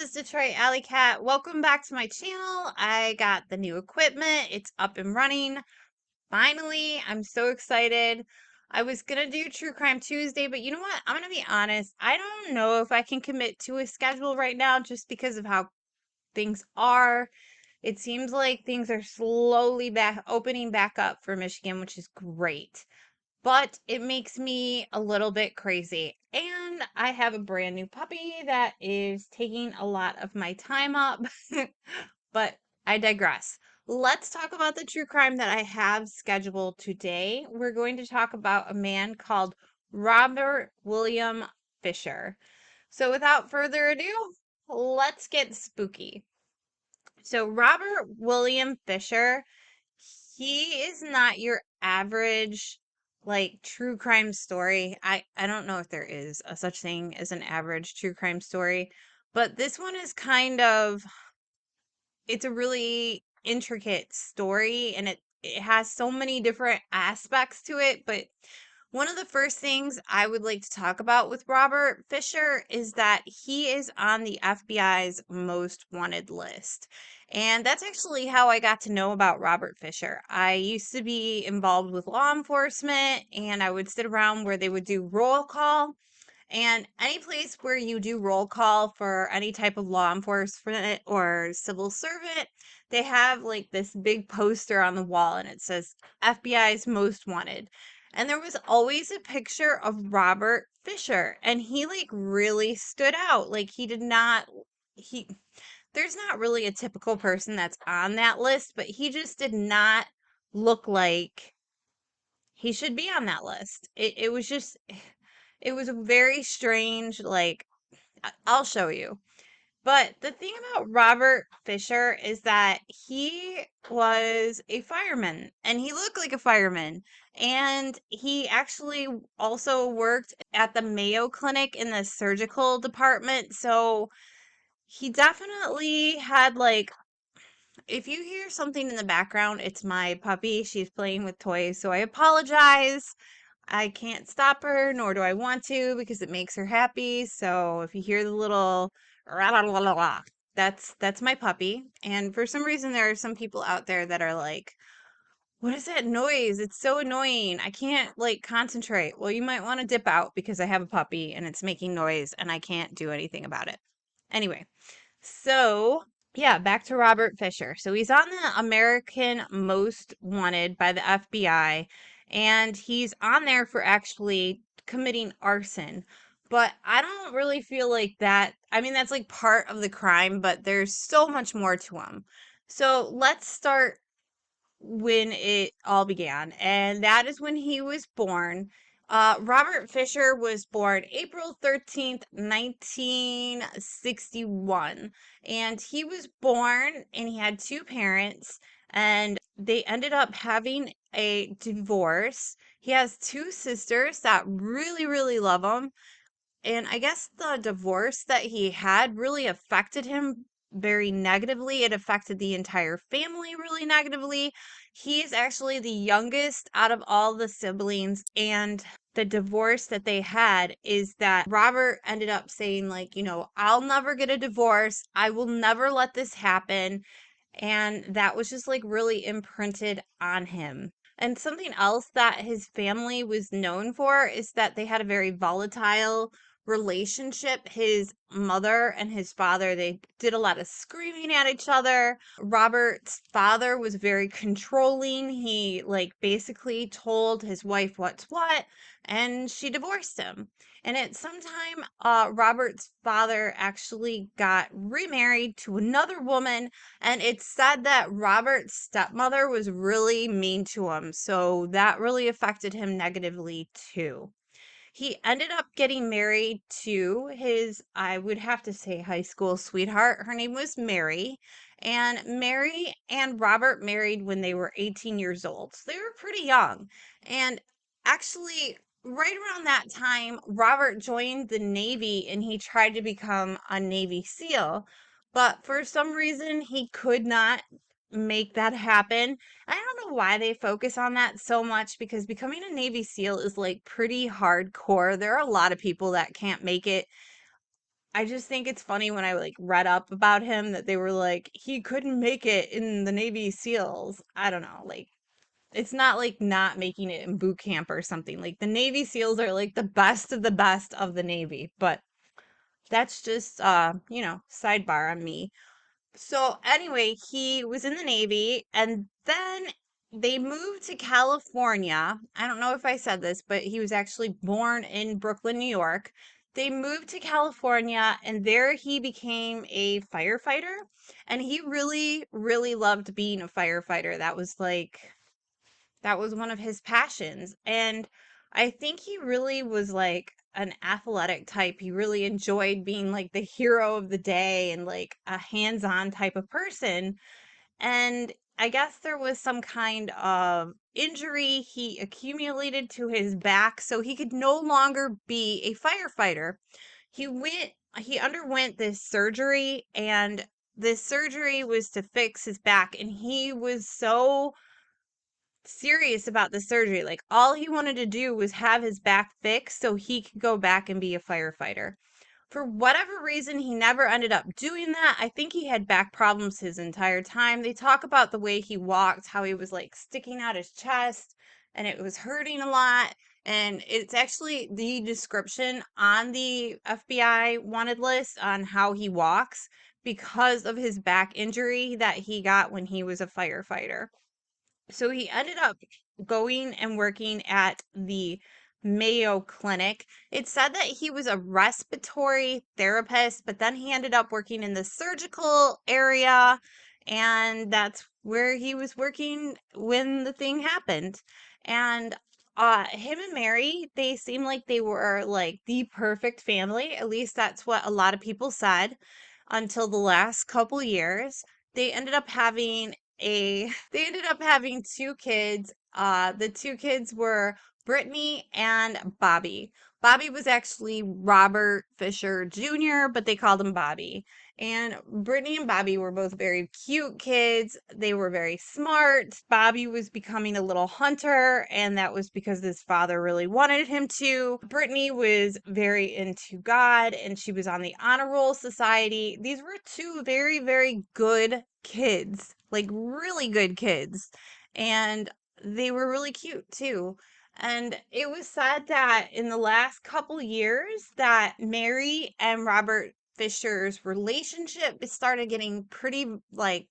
is Detroit Allycat. Welcome back to my channel. I got the new equipment. It's up and running. Finally, I'm so excited. I was going to do True Crime Tuesday, but you know what? I'm going to be honest. I don't know if I can commit to a schedule right now just because of how things are. It seems like things are slowly opening back up for Michigan, which is great, but it makes me a little bit crazy. And I have a brand new puppy that is taking a lot of my time up, but I digress. Let's talk about the true crime that I have scheduled today. We're going to talk about a man called Robert William Fisher. So without further ado, let's get spooky. So Robert William Fisher, he is not your average like true crime story. I don't know if there is a such thing as an average true crime story, but this one is it's a really intricate story, and it has so many different aspects to it. But one of the first things I would like to talk about with Robert Fisher is that he is on the FBI's most wanted list. And that's actually how I got to know about Robert Fisher. I used to be involved with law enforcement, and I would sit around where they would do roll call. And any place where you do roll call for any type of law enforcement or civil servant, they have like this big poster on the wall, and it says FBI's most wanted. And there was always a picture of Robert Fisher, and he like really stood out. Like he there's not really a typical person that's on that list, but he just did not look like he should be on that list. It was just it was a very strange, like, I'll show you. But the thing about Robert Fisher is that he was a fireman, and he looked like a fireman. And he actually also worked at the Mayo Clinic in the surgical department. So he definitely had, like, if you hear something in the background, it's my puppy. She's playing with toys. So I apologize. I can't stop her, nor do I want to, because it makes her happy. So if you hear the little rah, rah, rah, rah, rah, that's my puppy. And for some reason, there are some people out there that are like, "What is that noise? It's so annoying. I can't like concentrate." Well, you might want to dip out because I have a puppy and it's making noise and I can't do anything about it. Anyway, so yeah, back to Robert Fisher. So he's on the American Most Wanted by the FBI, and he's on there for actually committing arson. But I don't really feel like that. I mean, that's like part of the crime, but there's so much more to him. So let's start when it all began, and that is when he was born. Robert Fisher was born April 13th, 1961, and he was born and he had two parents, and they ended up having a divorce. He has two sisters that really, really love him, and I guess the divorce that he had really affected him very negatively. It affected the entire family really negatively. He's actually the youngest out of all the siblings, and the divorce that they had is that Robert ended up saying, like, I'll never get a divorce. I will never let this happen. And that was just like really imprinted on him. And something else that his family was known for is that they had a very volatile relationship. His mother and his father, they did a lot of screaming at each other. Robert's father was very controlling. He like basically told his wife what's what, and she divorced him. And at some time, Robert's father actually got remarried to another woman, and it's said that Robert's stepmother was really mean to him. So that really affected him negatively too. He ended up getting married to his, I would have to say, high school sweetheart. Her name was Mary. And Mary and Robert married when they were 18 years old. So they were pretty young. And actually, right around that time, Robert joined the Navy and he tried to become a Navy SEAL. But for some reason, he could not make that happen. I don't know why they focus on that so much, because becoming a Navy SEAL is like pretty hardcore. There are a lot of people that can't make it. I just think it's funny when I like read up about him that they were like he couldn't make it in the Navy SEALs. I don't know, like it's not like not making it in boot camp or something. Like the Navy SEALs are like the best of the Navy, but that's just sidebar on me. So anyway, he was in the Navy and then they moved to California. I don't know if I said this, but he was actually born in Brooklyn, New York. They moved to California and there he became a firefighter. And he really, really loved being a firefighter. That was one of his passions. And I think he really was like an athletic type. He really enjoyed being like the hero of the day and like a hands-on type of person. And I guess there was some kind of injury he accumulated to his back, so he could no longer be a firefighter. He underwent this surgery, and this surgery was to fix his back, and he was so serious about the surgery. Like all he wanted to do was have his back fixed so he could go back and be a firefighter. For whatever reason, he never ended up doing that. I think he had back problems his entire time. They talk about the way he walked, how he was like sticking out his chest and it was hurting a lot. And it's actually the description on the FBI wanted list on how he walks because of his back injury that he got when he was a firefighter. So he ended up going and working at the Mayo Clinic. It said that he was a respiratory therapist, but then he ended up working in the surgical area, and that's where he was working when the thing happened. And him and Mary, they seemed like they were like the perfect family. At least that's what a lot of people said until the last couple years. They ended up having they ended up having two kids. The two kids were Brittany and Bobby. Bobby was actually Robert Fisher Jr., but they called him Bobby. And Brittany and Bobby were both very cute kids. They were very smart. Bobby was becoming a little hunter, and that was because his father really wanted him to. Brittany was very into God, and she was on the Honor Roll Society. These were two very, very good kids, like really good kids. And they were really cute too. And it was said that in the last couple years that Mary and Robert Fisher's relationship started getting pretty like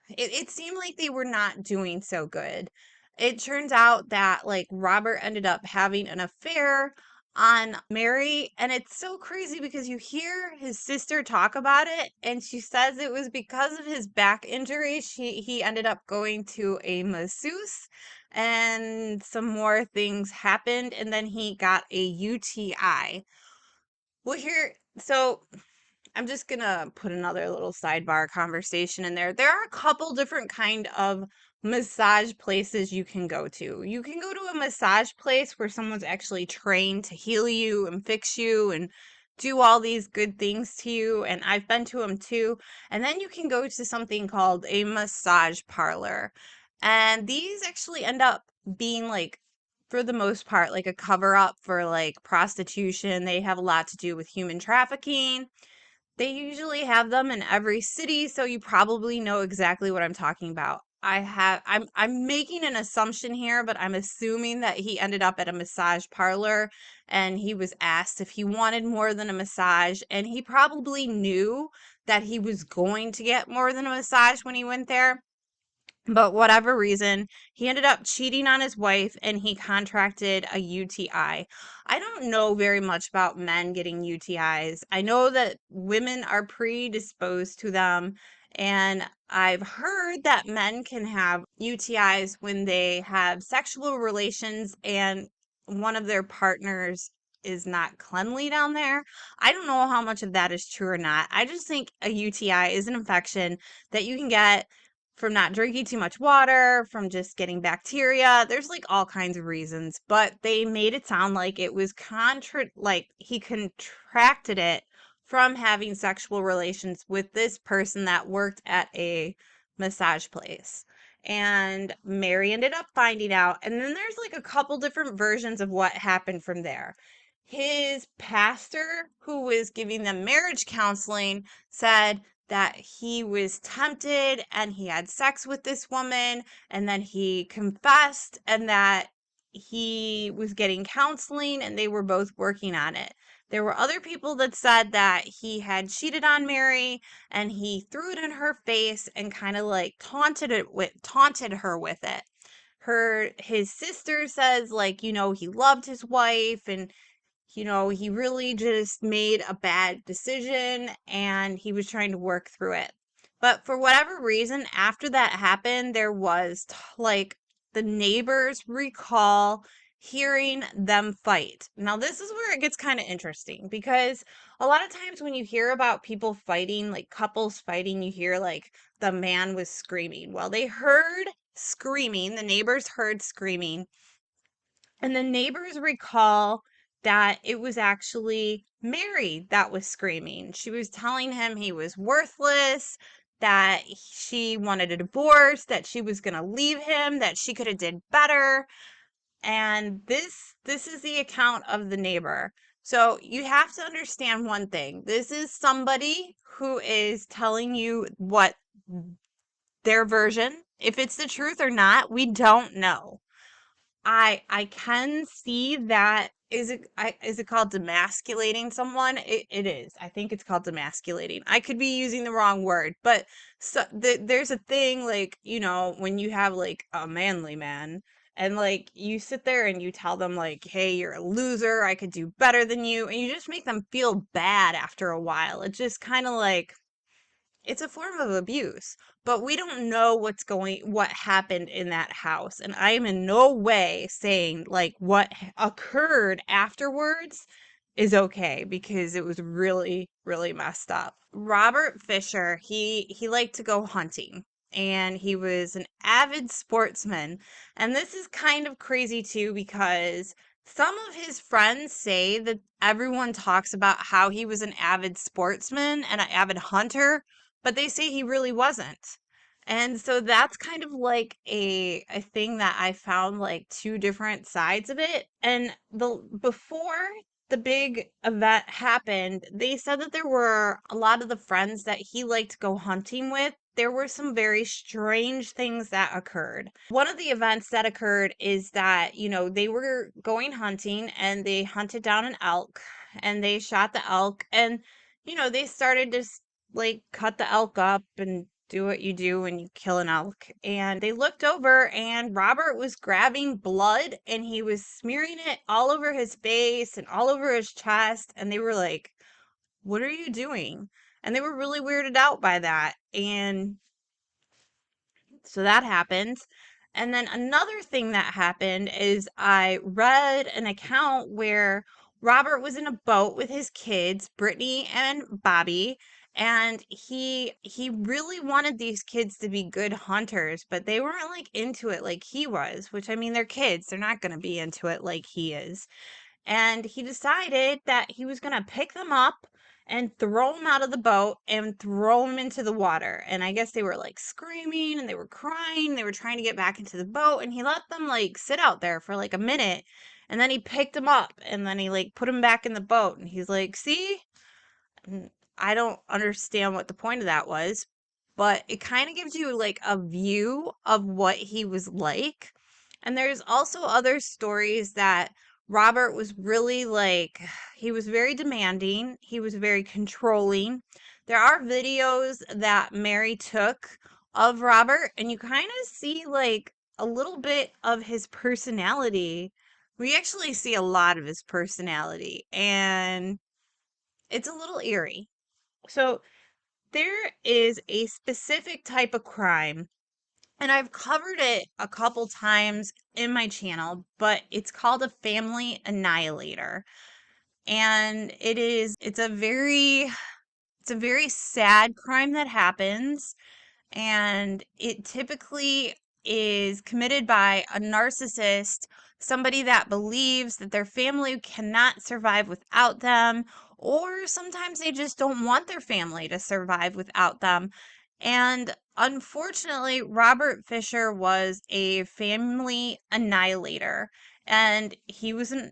it seemed like they were not doing so good. It turns out that like Robert ended up having an affair on Mary, and it's so crazy because you hear his sister talk about it, and she says it was because of his back injury. He ended up going to a masseuse, and some more things happened, and then he got a UTI. Well, so I'm just gonna put another little sidebar conversation in there. There are a couple different kind of massage places you can go to. You can go to a massage place where someone's actually trained to heal you and fix you and do all these good things to you, and I've been to them too. And then you can go to something called a massage parlor. And these actually end up being like for the most part like a cover up for like prostitution. They have a lot to do with human trafficking. They usually have them in every city, so you probably know exactly what I'm talking about. I'm making an assumption here, but I'm assuming that he ended up at a massage parlor and he was asked if he wanted more than a massage, and he probably knew that he was going to get more than a massage when he went there. But whatever reason, he ended up cheating on his wife and he contracted a UTI. I don't know very much about men getting UTIs. I know that women are predisposed to them, and I've heard that men can have UTIs when they have sexual relations and one of their partners is not cleanly down there. I don't know how much of that is true or not. I just think a UTI is an infection that you can get from not drinking too much water, from just getting bacteria. There's like all kinds of reasons, but they made it sound like it was like he contracted it from having sexual relations with this person that worked at a massage place. And Mary ended up finding out, and then there's like a couple different versions of what happened from there. his pastor, who was giving them marriage counseling, said that he was tempted and he had sex with this woman, and then he confessed, and that he was getting counseling and they were both working on it. There were other people that said that he had cheated on Mary and he threw it in her face and kind of like taunted her with it. His sister says, like, he loved his wife, and he really just made a bad decision and he was trying to work through it. But for whatever reason, after that happened, there was like the neighbors recall hearing them fight. Now, this is where it gets kind of interesting, because a lot of times when you hear about people fighting, like couples fighting, you hear like the man was screaming. Well, they heard screaming, the neighbors heard screaming, and the neighbors recall that it was actually Mary that was screaming. She was telling him he was worthless, that she wanted a divorce, that she was going to leave him, that she could have did better. And this is the account of the neighbor. So you have to understand one thing. This is somebody who is telling you what their version, if it's the truth or not, we don't know. I can see that. Is it called demasculating someone? It is. I think it's called demasculating. I could be using the wrong word, but there's a thing, like, when you have like a manly man and like you sit there and you tell them like, "Hey, you're a loser. I could do better than you." And you just make them feel bad after a while. It just kind of like, it's a form of abuse, but we don't know what happened in that house. And I am in no way saying like what occurred afterwards is okay, because it was really, really messed up. Robert Fisher, he liked to go hunting, and he was an avid sportsman. And this is kind of crazy too, because some of his friends say that everyone talks about how he was an avid sportsman and an avid hunter, but they say he really wasn't. And so that's kind of like a thing that I found, like two different sides of it. And before the big event happened, they said that there were a lot of the friends that he liked to go hunting with. There were some very strange things that occurred. One of the events that occurred is that, they were going hunting and they hunted down an elk and they shot the elk, and, they started to like cut the elk up and do what you do when you kill an elk. And they looked over and Robert was grabbing blood and he was smearing it all over his face and all over his chest. And they were like, "What are you doing?" And they were really weirded out by that. And so that happened. And then another thing that happened is I read an account where Robert was in a boat with his kids, Brittany and Bobby, and he really wanted these kids to be good hunters, but they weren't like into it like he was, which, I mean, they're kids. They're not going to be into it like he is. And he decided that he was going to pick them up and throw them out of the boat and throw them into the water. And I guess they were like screaming and they were crying. They were trying to get back into the boat. And he let them like sit out there for like a minute. And then he picked them up and then he like put them back in the boat. And he's like, "See?" And I don't understand what the point of that was, but it kind of gives you like a view of what he was like. And there's also other stories that Robert was really like, he was very demanding, he was very controlling. There are videos that Mary took of Robert, and you kind of see like a little bit of his personality. We actually see a lot of his personality, and it's a little eerie. So there is a specific type of crime, and I've covered it a couple times in my channel, but it's called a family annihilator. And it's a very sad crime that happens, and it typically is committed by a narcissist, somebody that believes that their family cannot survive without them, or sometimes they just don't want their family to survive without them. And unfortunately, Robert Fisher was a family annihilator, and he was an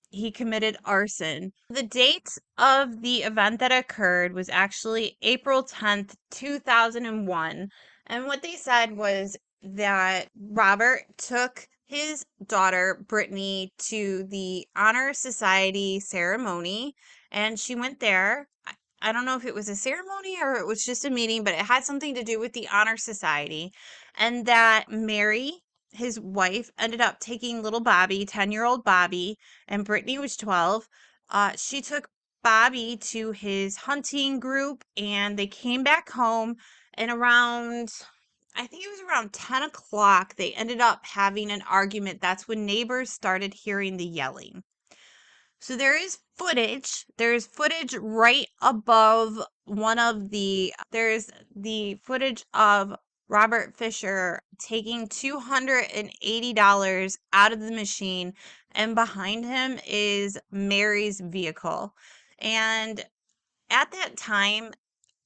he committed arson. The date of the event that occurred was actually April 10th, 2001. And what they said was that Robert took his daughter, Brittany, to the Honor Society ceremony, and she went there. I don't know if it was a ceremony or it was just a meeting, but it had something to do with the Honor Society. And that Mary, his wife, ended up taking little Bobby, 10-year-old Bobby, and Brittany was 12. She took Bobby to his hunting group and they came back home. And around, I think it was around 10 o'clock, they ended up having an argument. That's when neighbors started hearing the yelling. So there's footage right above there's the footage of Robert Fisher taking $280 out of the machine, and behind him is Mary's vehicle. And at that time,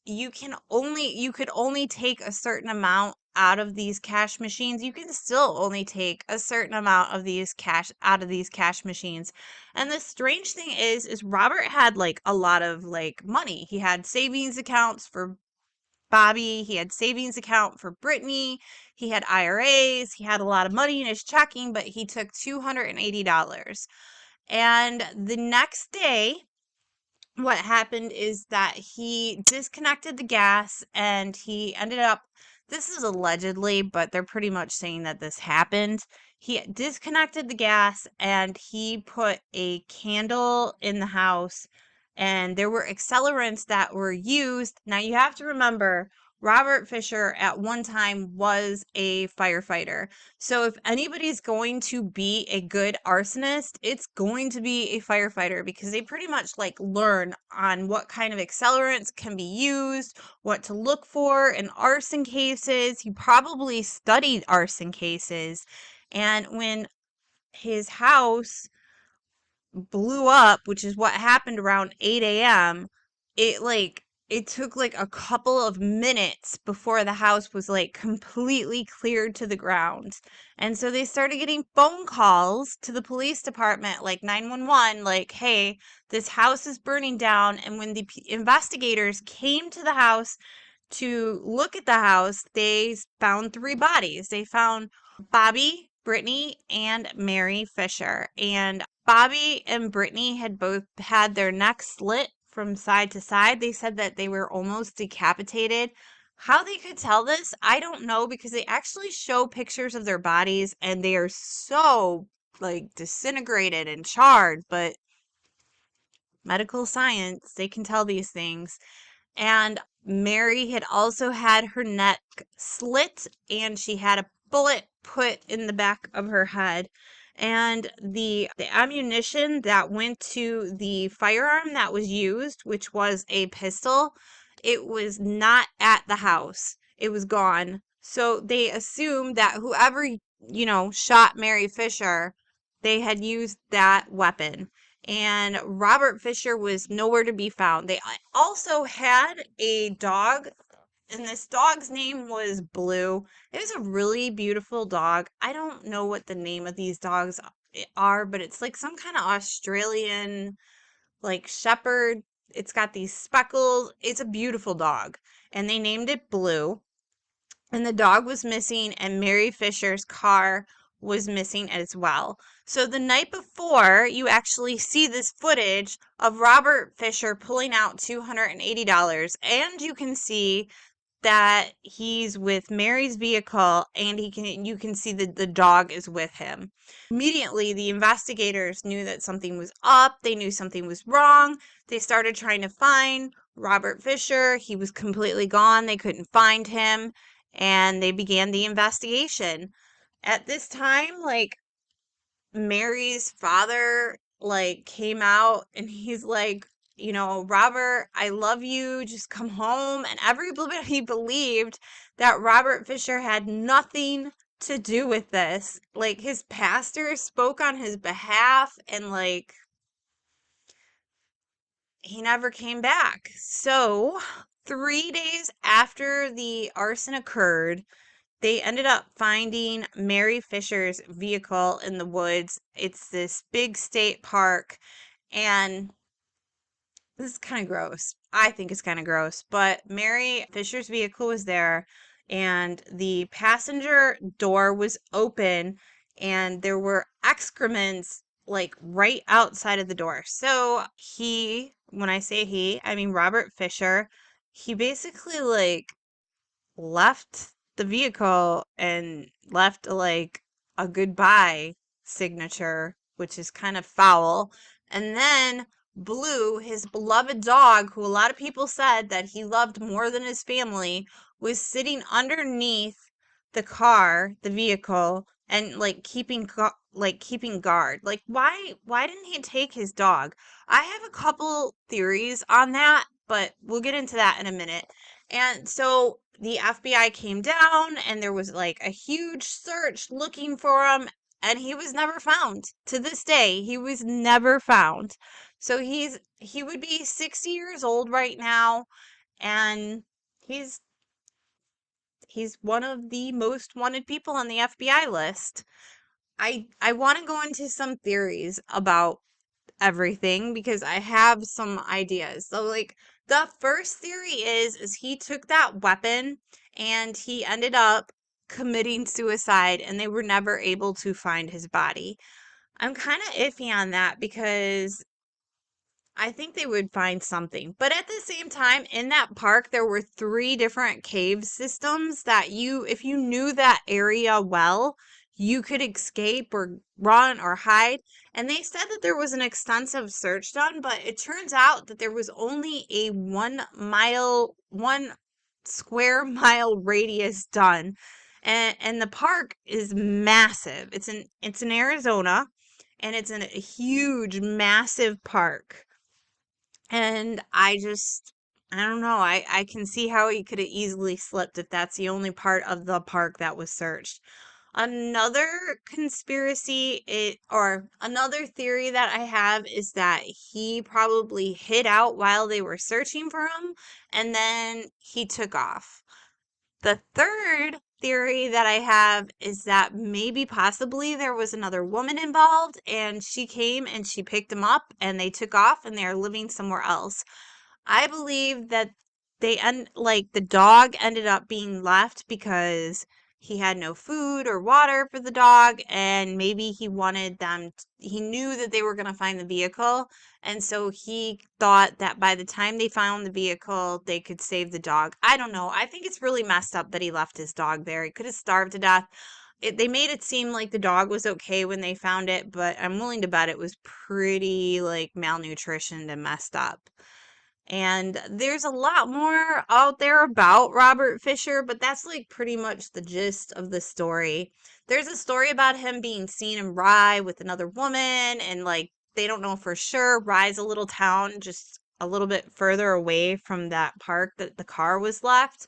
you could only take a certain amount out of these cash machines. You can still only take a certain amount of these cash out of these cash machines. And the strange thing is Robert had like a lot of like money. He had savings accounts for Bobby, he had savings account for Brittany, he had IRAs, he had a lot of money in his checking, but he took $280. And the next day, what happened is that he disconnected the gas and he ended up, this is allegedly, but they're pretty much saying that this happened. He disconnected the gas and he put a candle in the house, and there were accelerants that were used. Now you have to remember, Robert Fisher at one time was a firefighter. So if anybody's going to be a good arsonist, it's going to be a firefighter, because they pretty much like learn on what kind of accelerants can be used, what to look for in arson cases. He probably studied arson cases. And when his house blew up, which is what happened around 8 a.m., it took like a couple of minutes before the house was like completely cleared to the ground. And so they started getting phone calls to the police department, like 911, like, hey, this house is burning down. And when the investigators came to the house to look at the house, they found 3 bodies. They found Bobby, Brittany, and Mary Fisher. And Bobby and Brittany had both had their necks slit from side to side. They said that they were almost decapitated. How they could tell this, I don't know, because they actually show pictures of their bodies and they are so like disintegrated and charred, but medical science, they can tell these things. And Mary had also had her neck slit and she had a bullet put in the back of her head. And the ammunition that went to the firearm that was used, which was a pistol, it was not at the house. It was gone. So they assumed that whoever, shot Mary Fisher, they had used that weapon. And Robert Fisher was nowhere to be found. They also had a dog, and this dog's name was Blue. It was a really beautiful dog. I don't know what the name of these dogs are, but it's like some kind of Australian, like shepherd. It's got these speckles. It's a beautiful dog, and they named it Blue. And the dog was missing, and Mary Fisher's car was missing as well. So the night before, you actually see this footage of Robert Fisher pulling out $280, and you can see that he's with Mary's vehicle, and you can see that the dog is with him. Immediately, the investigators knew that something was up. They knew something was wrong. They started trying to find Robert Fisher. He was completely gone. They couldn't find him, and they began the investigation. At this time, like, Mary's father like came out and he's like, Robert, I love you, just come home. And everybody believed that Robert Fisher had nothing to do with this. Like, his pastor spoke on his behalf, and like he never came back. So 3 days after the arson occurred, they ended up finding Mary Fisher's vehicle in the woods. It's this big state park, and this is kind of gross. I think it's kind of gross, but Mary Fisher's vehicle was there, and the passenger door was open, and there were excrements like right outside of the door. So when I say he, I mean Robert Fisher, he basically like left the vehicle and left like a goodbye signature, which is kind of foul. And then Blue, his beloved dog, who a lot of people said that he loved more than his family, was sitting underneath the car, the vehicle, and like keeping guard. Like why didn't he take his dog? I have a couple theories on that, but we'll get into that in a minute. And so the FBI came down and there was like a huge search looking for him, and he was never found. To this day, he was never found. So he would be 60 years old right now, and he's he's one of the most wanted people on the FBI list. I want to go into some theories about everything because I have some ideas. So like the first theory is he took that weapon and he ended up committing suicide and they were never able to find his body. I'm kind of iffy on that because I think they would find something. But at the same time, in that park, there were 3 different cave systems that if you knew that area well, you could escape or run or hide. And they said that there was an extensive search done, but it turns out that there was only a 1 square mile radius done. And the park is massive. It's in Arizona, and it's in a huge, massive park. And I don't know. I can see how he could have easily slipped if that's the only part of the park that was searched. Another or another theory that I have is that he probably hid out while they were searching for him and then he took off. The third theory that I have is that maybe possibly there was another woman involved and she came and she picked him up and they took off and they're living somewhere else. I believe that the dog ended up being left because he had no food or water for the dog, and maybe he knew that they were going to find the vehicle, and so he thought that by the time they found the vehicle, they could save the dog. I don't know. I think it's really messed up that he left his dog there. He could have starved to death. They made it seem like the dog was okay when they found it, but I'm willing to bet it was pretty like malnutritioned and messed up. And there's a lot more out there about Robert Fisher, but that's like pretty much the gist of the story. There's a story about him being seen in Rye with another woman, and like they don't know for sure. Rye's a little town just a little bit further away from that park that the car was left.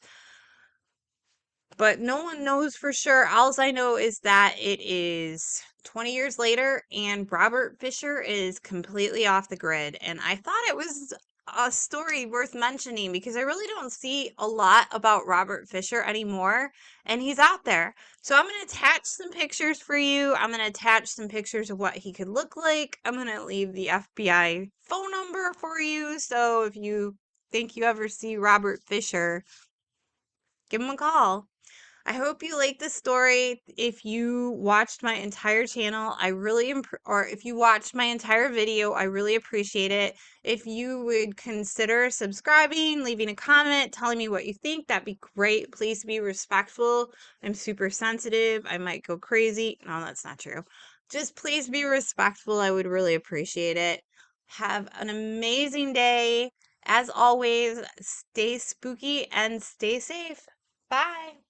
But no one knows for sure. All I know is that it is 20 years later and Robert Fisher is completely off the grid. And I thought it was a story worth mentioning because I really don't see a lot about Robert Fisher anymore. And he's out there. So I'm going to attach some pictures for you. I'm going to attach some pictures of what he could look like. I'm going to leave the FBI phone number for you. So if you think you ever see Robert Fisher, give him a call. I hope you like this story. If you watched my entire channel, or if you watched my entire video, I really appreciate it. If you would consider subscribing, leaving a comment, telling me what you think, that'd be great. Please be respectful. I'm super sensitive. I might go crazy. No, that's not true. Just please be respectful. I would really appreciate it. Have an amazing day. As always, stay spooky and stay safe. Bye.